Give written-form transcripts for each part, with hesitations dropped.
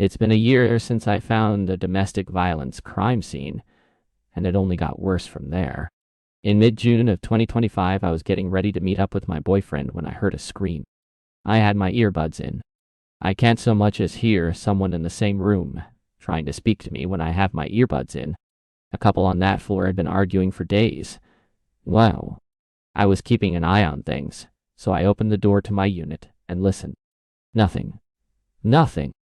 It's been a year since I found a domestic violence crime scene, and it only got worse from there. In mid-June of 2025, I was getting ready to meet up with my boyfriend when I heard a scream. I had my earbuds in. I can't so much as hear someone in the same room trying to speak to me when I have my earbuds in. A couple on that floor had been arguing for days. Well, I was keeping an eye on things, so I opened the door to my unit and listened. Nothing. Nothing.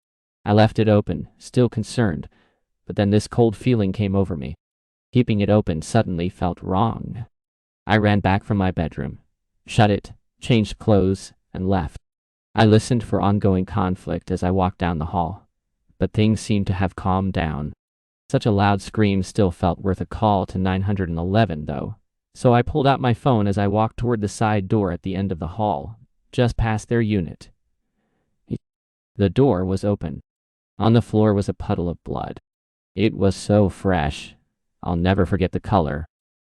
I left it open, still concerned, but then this cold feeling came over me. Keeping it open suddenly felt wrong. I ran back from my bedroom, shut it, changed clothes, and left. I listened for ongoing conflict as I walked down the hall, but things seemed to have calmed down. Such a loud scream still felt worth a call to 911, though, so I pulled out my phone as I walked toward the side door at the end of the hall, just past their unit. The door was open. On the floor was a puddle of blood. It was so fresh. I'll never forget the color.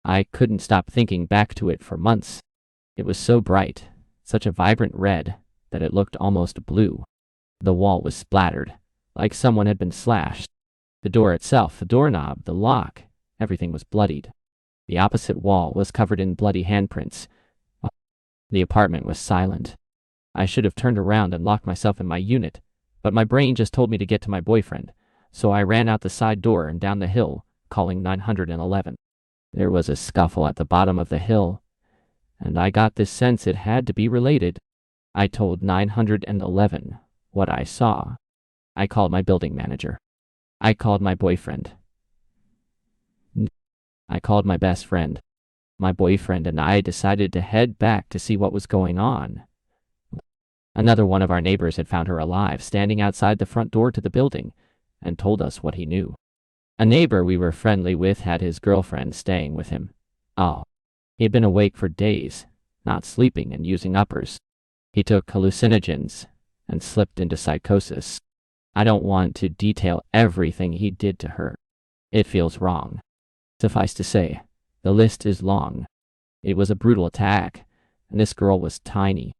I couldn't stop thinking back to it for months. It was so bright, such a vibrant red, that it looked almost blue. The wall was splattered, like someone had been slashed. The door itself, the doorknob, the lock, everything was bloodied. The opposite wall was covered in bloody handprints. The apartment was silent. I should have turned around and locked myself in my unit, but my brain just told me to get to my boyfriend, so I ran out the side door and down the hill, calling 911. There was a scuffle at the bottom of the hill, and I got this sense it had to be related. I told 911 what I saw. I called my building manager. I called my boyfriend. I called my best friend. My boyfriend and I decided to head back to see what was going on. Another one of our neighbors had found her alive, standing outside the front door to the building, and told us what he knew. A neighbor we were friendly with had his girlfriend staying with him. Oh, he had been awake for days, not sleeping and using uppers. He took hallucinogens and slipped into psychosis. I don't want to detail everything he did to her. It feels wrong. Suffice to say, the list is long. It was a brutal attack, and this girl was tiny.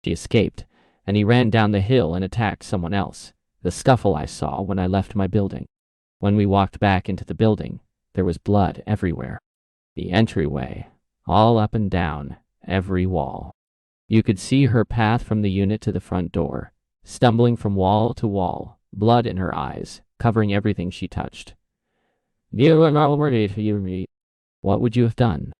She escaped, and he ran down the hill and attacked someone else. The scuffle I saw when I left my building. When we walked back into the building, there was blood everywhere. The entryway, all up and down, every wall. You could see her path from the unit to the front door, stumbling from wall to wall, blood in her eyes, covering everything she touched. What would you have done?